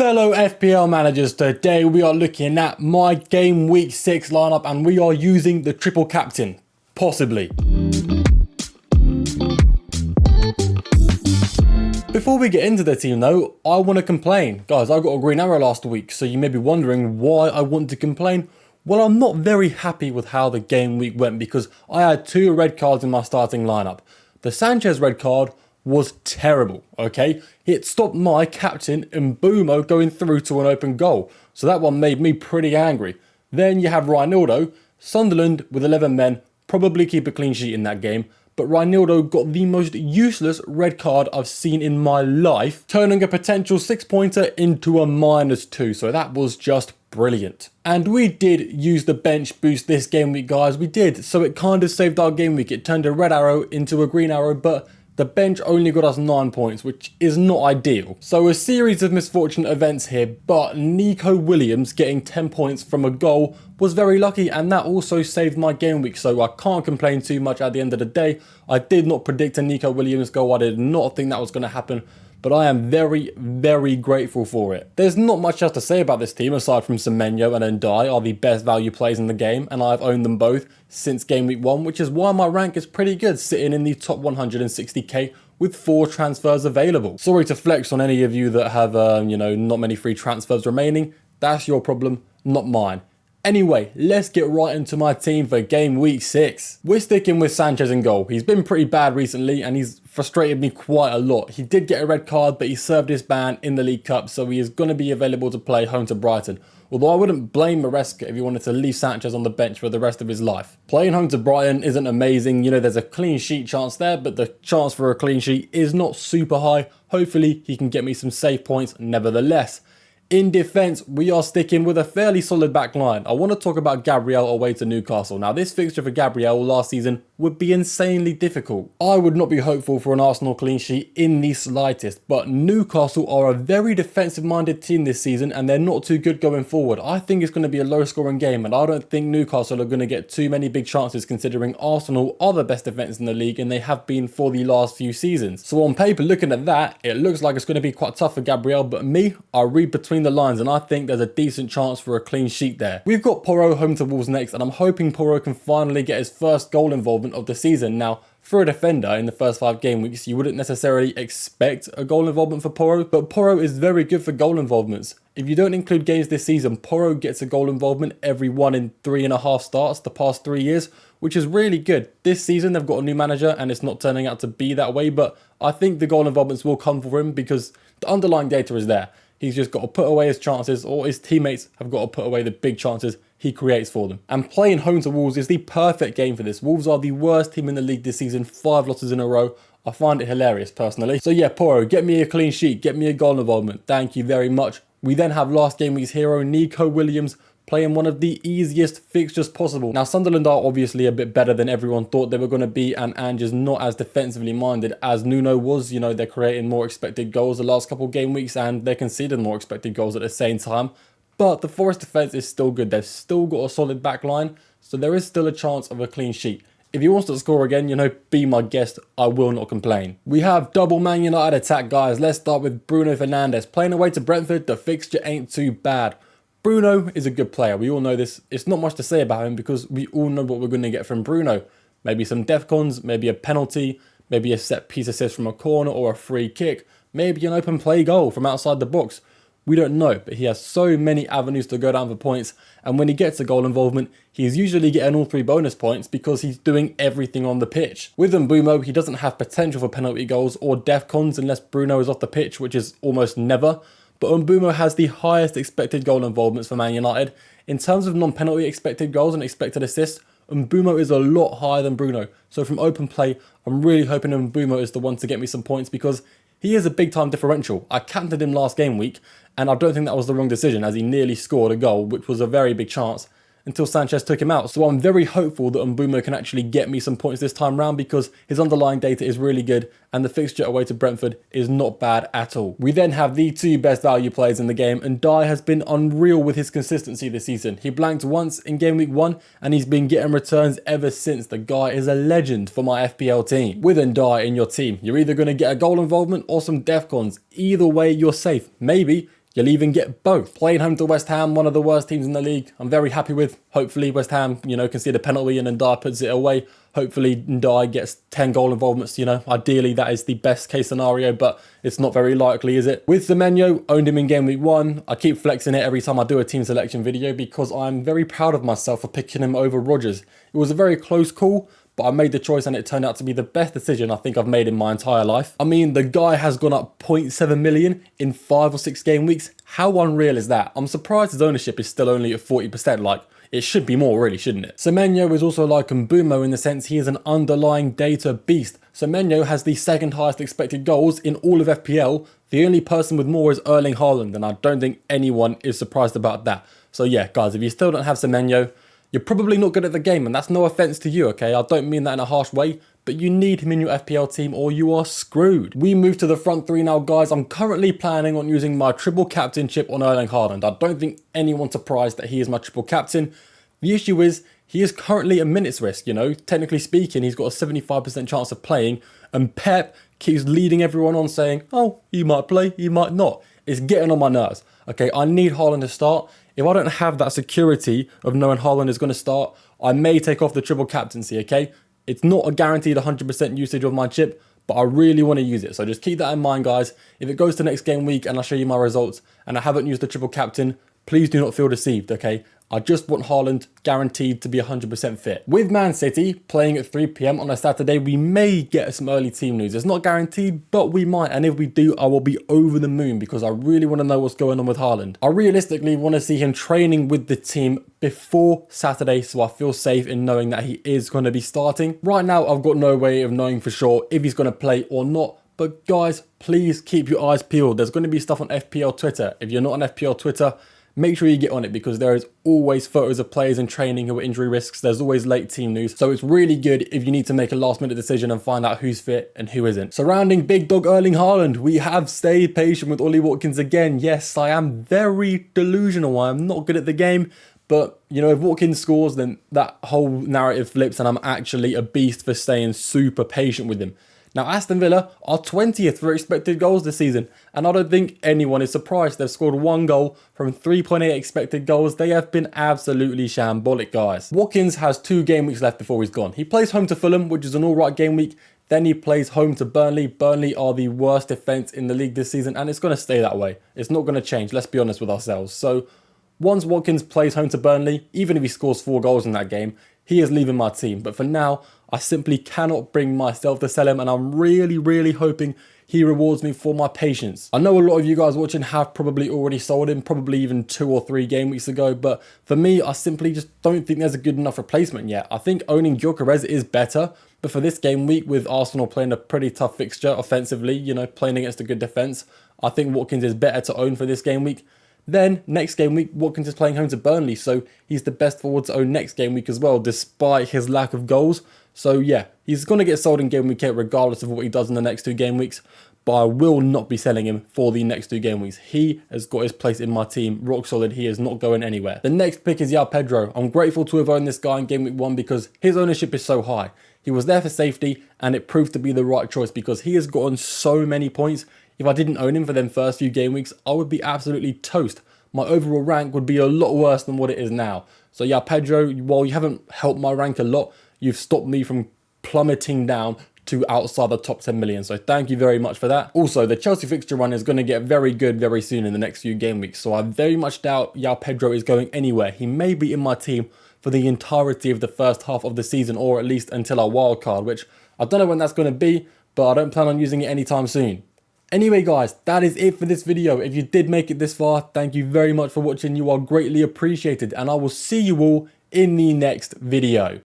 Fellow FPL managers, today we are looking at my game week 6 lineup and we are using the triple captain, possibly. Before we get into the team though, I want to complain. Guys, I got a green arrow last week, so you may be wondering why I want to complain. Well, I'm not very happy with how the game week went because I had 2 red cards in my starting lineup. The Sanchez red card was terrible, okay? It stopped my captain Mbeumo going through to an open goal. So that one made me pretty angry. Then you have Reinildo. Sunderland with 11 men probably keep a clean sheet in that game. But Reinildo got the most useless red card I've seen in my life, turning a potential 6-pointer into a -2. So that was just brilliant. And we did use the bench boost this game week, guys. We did. So it kind of saved our game week. It turned a red arrow into a green arrow, but the bench only got us 9 points, which is not ideal. So a series of misfortunate events here, but Nico Williams getting 10 points from a goal was very lucky, and that also saved my game week, so I can't complain too much at the end of the day. I did not predict a Nico Williams goal. I did not think that was going to happen, but I am very, very grateful for it. There's not much else to say about this team aside from Semenyo and Ndai are the best value plays in the game, and I've owned them both since game week 1, which is why my rank is pretty good, sitting in the top 160k with 4 transfers available. Sorry to flex on any of you that have, not many free transfers remaining. That's your problem, not mine. Anyway, let's get right into my team for game week 6. We're sticking with Sanchez in goal. He's been pretty bad recently and he's frustrated me quite a lot. He did get a red card, but he served his ban in the League Cup, so he is going to be available to play home to Brighton. Although I wouldn't blame Maresca if he wanted to leave Sanchez on the bench for the rest of his life. Playing home to Brighton isn't amazing. You know, there's a clean sheet chance there, but the chance for a clean sheet is not super high. Hopefully, he can get me some save points nevertheless. In defence, we are sticking with a fairly solid back line. I want to talk about Gabriel away to Newcastle. Now, this fixture for Gabriel last season would be insanely difficult. I would not be hopeful for an Arsenal clean sheet in the slightest, but Newcastle are a very defensive-minded team this season and they're not too good going forward. I think it's going to be a low-scoring game and I don't think Newcastle are going to get too many big chances considering Arsenal are the best defence in the league and they have been for the last few seasons. So on paper, looking at that, it looks like it's going to be quite tough for Gabriel, but me, I read between the lines and I think there's a decent chance for a clean sheet there. We've got Porro home to Wolves next and I'm hoping Porro can finally get his first goal involvement of the season. Now, for a defender in the first 5 game weeks, you wouldn't necessarily expect a goal involvement for Porro, but Porro is very good for goal involvements. If you don't include games this season, Porro gets a goal involvement every 1 in 3.5 starts the past 3 years, which is really good. This season, they've got a new manager and it's not turning out to be that way, but I think the goal involvements will come for him because the underlying data is there. He's just got to put away his chances, or his teammates have got to put away the big chances he creates for them. And playing home to Wolves is the perfect game for this. Wolves are the worst team in the league this season, 5 losses in a row. I find it hilarious personally. So yeah, Porro, get me a clean sheet, get me a goal involvement. Thank you very much. We then have last game week's hero, Nico Williams, playing one of the easiest fixtures possible. Now, Sunderland are obviously a bit better than everyone thought they were going to be, and Ange is not as defensively minded as Nuno was. You know, they're creating more expected goals the last couple of game weeks, and they're conceding more expected goals at the same time. But the Forest defence is still good. They've still got a solid back line, so there is still a chance of a clean sheet. If he wants to score again, be my guest. I will not complain. We have double Man United attack, guys. Let's start with Bruno Fernandes. Playing away to Brentford, the fixture ain't too bad. Bruno is a good player. We all know this. It's not much to say about him because we all know what we're going to get from Bruno. Maybe some defcons, maybe a penalty, maybe a set piece assist from a corner or a free kick, maybe an open play goal from outside the box. We don't know, but he has so many avenues to go down for points, and when he gets a goal involvement, he's usually getting all 3 bonus points because he's doing everything on the pitch. With Mbeumo, he doesn't have potential for penalty goals or defcons unless Bruno is off the pitch, which is almost never. But Mbeumo has the highest expected goal involvements for Man United. In terms of non-penalty expected goals and expected assists, Mbeumo is a lot higher than Bruno. So from open play, I'm really hoping Mbeumo is the one to get me some points because he is a big time differential. I captained him last game week and I don't think that was the wrong decision as he nearly scored a goal, which was a very big chance. until Sanchez took him out. So I'm very hopeful that Mbeumo can actually get me some points this time round because his underlying data is really good and the fixture away to Brentford is not bad at all. We then have the two best value players in the game, and Dye has been unreal with his consistency this season. He blanked once in game week 1 and he's been getting returns ever since. The guy is a legend for my FPL team. With Ndai in your team, you're either going to get a goal involvement or some defcons. Either way, you're safe. Maybe You'll even get both. Playing home to West Ham, one of the worst teams in the league, I'm very happy with. Hopefully West Ham, can see the penalty and Ndiaye puts it away. Hopefully Ndiaye gets 10 goal involvements, Ideally that is the best case scenario, but it's not very likely, is it? With Semenyo, owned him in game week 1. I keep flexing it every time I do a team selection video because I'm very proud of myself for picking him over Rodgers. It was a very close call, but I made the choice and it turned out to be the best decision I think I've made in my entire life. I mean, the guy has gone up 0.7 million in 5 or 6 game weeks. How unreal is that? I'm surprised his ownership is still only at 40%. Like, it should be more really, shouldn't it? Semenyo is also like Mbumo in the sense he is an underlying data beast. Semenyo has the second highest expected goals in all of FPL. The only person with more is Erling Haaland, and I don't think anyone is surprised about that. So yeah, guys, if you still don't have Semenyo, you're probably not good at the game, and that's no offense to you, okay? I don't mean that in a harsh way, but you need him in your FPL team or you are screwed. We move to the front three now, guys. I'm currently planning on using my triple captain chip on Erling Haaland. I don't think anyone's surprised that he is my triple captain. The issue is he is currently a minutes risk, Technically speaking, he's got a 75% chance of playing, and Pep keeps leading everyone on saying, oh, he might play, he might not. It's getting on my nerves. Okay, I need Haaland to start. If I don't have that security of knowing Haaland is going to start, I may take off the triple captaincy, okay? It's not a guaranteed 100% usage of my chip, but I really want to use it. So just keep that in mind, guys. If it goes to next game week and I show you my results and I haven't used the triple captain, please do not feel deceived, okay? I just want Haaland guaranteed to be 100% fit. With Man City playing at 3 PM on a Saturday, we may get some early team news. It's not guaranteed, but we might. And if we do, I will be over the moon because I really want to know what's going on with Haaland. I realistically want to see him training with the team before Saturday, so I feel safe in knowing that he is going to be starting. Right now, I've got no way of knowing for sure if he's going to play or not. But guys, please keep your eyes peeled. There's going to be stuff on FPL Twitter. If you're not on FPL Twitter, make sure you get on it because there is always photos of players in training who are injury risks. There's always late team news. So it's really good if you need to make a last minute decision and find out who's fit and who isn't. Surrounding big dog Erling Haaland, we have stayed patient with Ollie Watkins again. Yes, I am very delusional. I'm not good at the game. But, if Watkins scores, then that whole narrative flips and I'm actually a beast for staying super patient with him. Now, Aston Villa are 20th for expected goals this season, and I don't think anyone is surprised. They've scored 1 goal from 3.8 expected goals. They have been absolutely shambolic, guys. Watkins has 2 game weeks left before he's gone. He plays home to Fulham, which is an alright game week. Then he plays home to Burnley. Burnley are the worst defence in the league this season, and it's going to stay that way. It's not going to change, let's be honest with ourselves. So, once Watkins plays home to Burnley, even if he scores 4 goals in that game, he is leaving my team. But for now, I simply cannot bring myself to sell him, and I'm really, really hoping he rewards me for my patience. I know a lot of you guys watching have probably already sold him, probably even 2 or 3 game weeks ago, but for me, I simply just don't think there's a good enough replacement yet. I think owning Gyökeres is better, but for this game week with Arsenal playing a pretty tough fixture offensively, playing against a good defence, I think Watkins is better to own for this game week. Then, next game week, Watkins is playing home to Burnley, so he's the best forward to own next game week as well, despite his lack of goals. So yeah, he's going to get sold in game week 8 regardless of what he does in the next 2 game weeks, but I will not be selling him for the next 2 game weeks. He has got his place in my team, rock solid. He is not going anywhere. The next pick is João Pedro. I'm grateful to have owned this guy in game week 1 because his ownership is so high. He was there for safety, and it proved to be the right choice because he has gotten so many points. If I didn't own him for them first few game weeks, I would be absolutely toast. My overall rank would be a lot worse than what it is now. So yeah, Pedro, while you haven't helped my rank a lot, you've stopped me from plummeting down to outside the top 10 million. So thank you very much for that. Also, the Chelsea fixture run is going to get very good very soon in the next few game weeks. So I very much doubt João Pedro is going anywhere. He may be in my team for the entirety of the first half of the season, or at least until our wild card, which I don't know when that's going to be, but I don't plan on using it anytime soon. Anyway guys, that is it for this video. If you did make it this far, thank you very much for watching. You are greatly appreciated, and I will see you all in the next video.